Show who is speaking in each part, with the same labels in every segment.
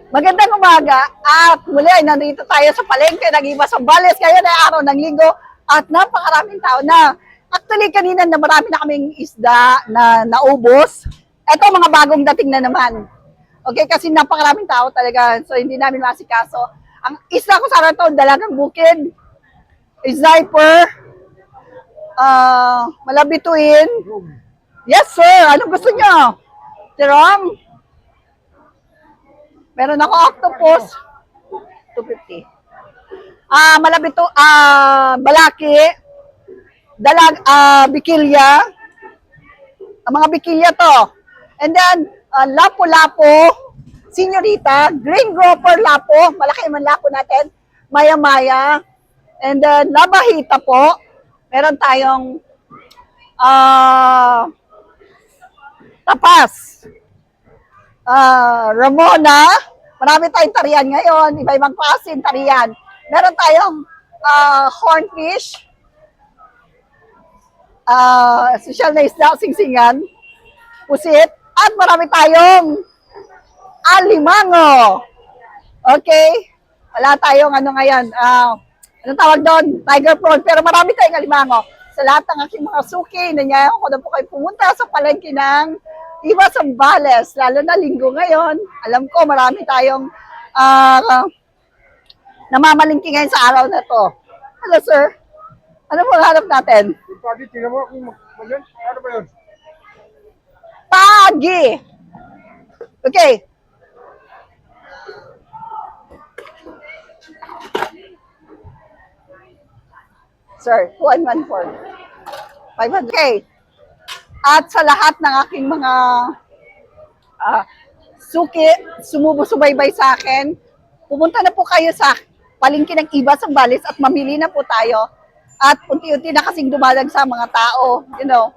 Speaker 1: Magandang umaga at muli ay nandito tayo sa palengke ng Iba Zambales. Ngayon ay araw ng linggo at napakaraming tao na. Actually, kanina na marami na kaming isda na naubos. Ito mga bagong dating na naman. Okay, kasi napakaraming tao talaga. So, hindi namin masikaso. Ang isda ko sana ito, dalagang bukid, sniper, malabituin. Yes, sir. Anong gusto nyo? Tirong? Meron ako octopus, 250. Malabito, balaki, bikilya. Ang mga bikilya to. And then, lapo-lapo, senyorita, green grouper lapo, malaki naman lapo natin, maya-maya. And then, labahita po. Meron tayong tapas. Ramona, marami tayong tarian ngayon, iba-ibang klase tarian. Meron tayong hornfish, social na isda, singsingan, pusit, at marami tayong alimango. Okay? Wala tayong ano ngayon, anong tawag doon? Tiger prawn, pero marami tayong alimango. Sa lahat ng aking mga suki, nangyayang ko na po kayo pumunta sa palengke ng Iba Zambales, lalo na linggo ngayon. Alam ko, marami tayong namamalingki ngayon sa araw na to. Hello, sir. Ano po hanap natin?
Speaker 2: Pagi, tingnan mo kung mag-yan. Ano ba yun?
Speaker 1: Pagi! Okay. Sir, 114. 500. Okay. At sa lahat ng aking mga suki, sumusubaybay sa akin, pumunta na po kayo sa palengke ng Iba Zambales at mamili na po tayo. At unti-unti na kasing dumadag sa mga tao, you know.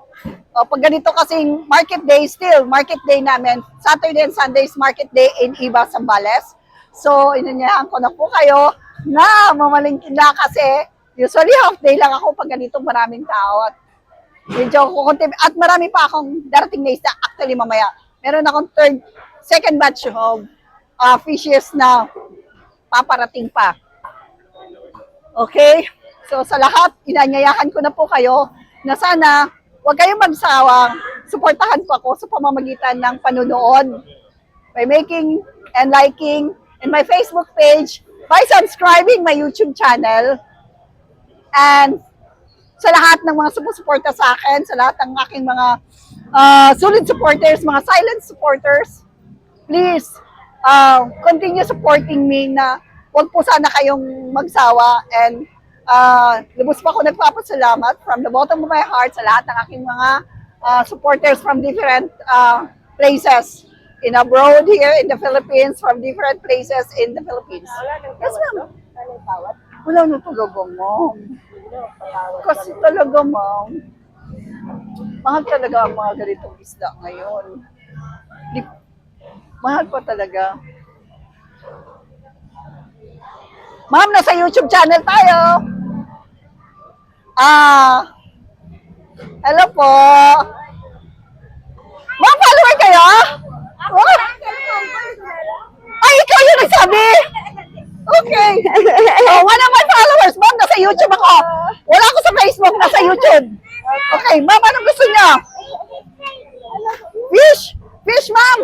Speaker 1: Pag ganito kasing market day, still market day namin, Saturday and Sundays market day in Iba Zambales. So, inanyahan ko na po kayo na mamalingkin na kasi usually half day lang ako pag ganito maraming tao. At medyo kukunti. At marami pa akong darating na isda. Actually, mamaya. Meron akong second batch of fishes na paparating pa. Okay? So, sa lahat, inanyayahan ko na po kayo na sana huwag kayong magsawang suportahan po ako sa pamamagitan ng panunood by making and liking in my Facebook page, by subscribing my YouTube channel, and sa lahat ng mga sumusuporta sa akin, sa lahat ng aking mga solid supporters, mga silent supporters, please continue supporting me na huwag po sana kayong magsawa. And lubos pa ako nagpapasalamat from the bottom of my heart sa lahat ng aking mga supporters from different places in abroad, here in the Philippines, from different places in the Philippines. Yes, ma'am. Wala na talaga, ma'am. Kasi talaga, ma'am, mahal talaga ang mga ganitong isda ngayon. Mahal pa talaga. Ma'am, nasa YouTube channel tayo. Hello po. Ma'am, follower kayo? Oh? Ay, ikaw yung nagsabi? Okay. One of my followers, ma'am, nasa YouTube ako. Wala ako sa Facebook, nasa YouTube. Okay, ma'am, anong gusto niyo? Fish? Fish, ma'am?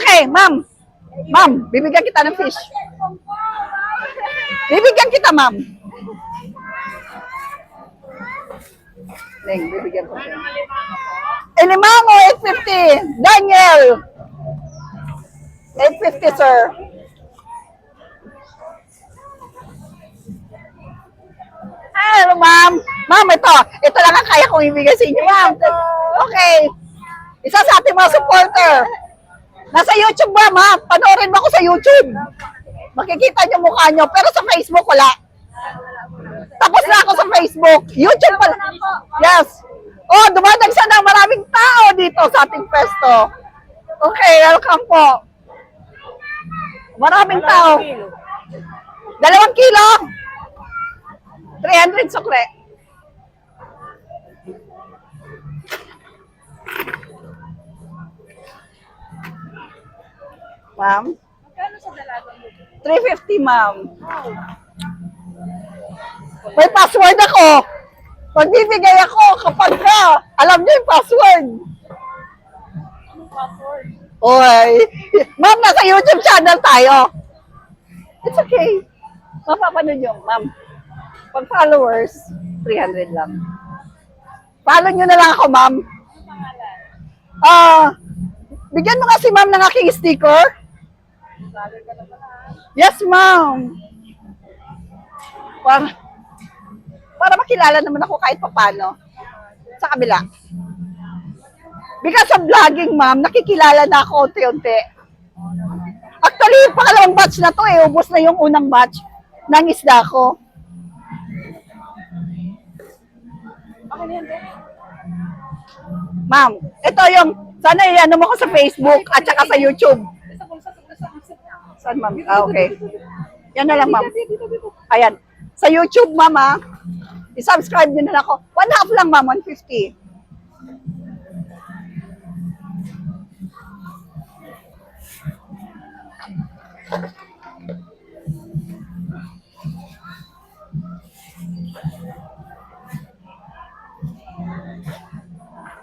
Speaker 1: Okay, ma'am. Ma'am, bibigyan kita ng fish. Bibigyan kita, ma'am. Ning, bibigyan ko siya. Limango, 850. Daniel. 850, sir. Hello, ma'am. Ma'am, ito. Ito lang ang kaya kong ibigay sa inyo, ma'am. Okay. Isa sa ating mga supporter. Nasa YouTube ba, ma'am? Panoorin mo ako sa YouTube. Makikita niyo mukha niyo. Pero sa Facebook, wala. Tapos na ako sa Facebook. YouTube pala. Yes. Oh, dumadagsa na maraming tao dito sa ating pwesto. Okay, welcome po. Maraming tao. 2 kilo. 300 sukle. Ma'am?
Speaker 3: sa dalaga mo?
Speaker 1: 350, ma'am. May password ako. Magbibigay ako kapag alam niyo yung password.
Speaker 3: Anong password?
Speaker 1: Oy. Ma'am, nasa YouTube channel tayo. It's okay. Mapapanood yung, ma'am. Pag followers, 300 lang. Follow nyo na lang ako, ma'am.
Speaker 3: Anong pangalan?
Speaker 1: Bigyan mo nga si ma'am ng aking sticker.
Speaker 3: Vlogger ka na pala.
Speaker 1: Yes, ma'am. Para makilala naman ako kahit papano. Sa kabila. Because of vlogging, ma'am, nakikilala na ako unti-unti. Actually, pangalawang batch na to eh. Ubus na yung unang batch ng isda ko.
Speaker 3: Okay na yan, Beth.
Speaker 1: Ma'am, ito yung, sana i-ano mo ko sa Facebook at saka sa YouTube.
Speaker 3: Sa bulsa.
Speaker 1: Saan, ma'am? Okay. Yan na lang, ma'am.
Speaker 3: Dito.
Speaker 1: Ayan. Sa YouTube, ma'am, i-subscribe nyo na lang ako. 1/2 lang, ma'am. 150.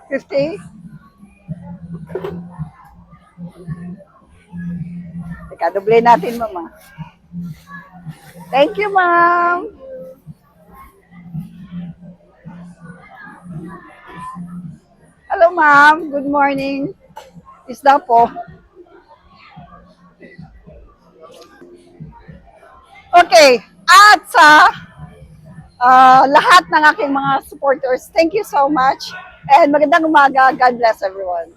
Speaker 1: $50. Teka, doble natin, mama. Thank you, ma'am. Hello, ma'am. Good morning. Isda po. Okay. At sa lahat ng aking mga supporters, thank you so much. And magandang umaga. God bless everyone.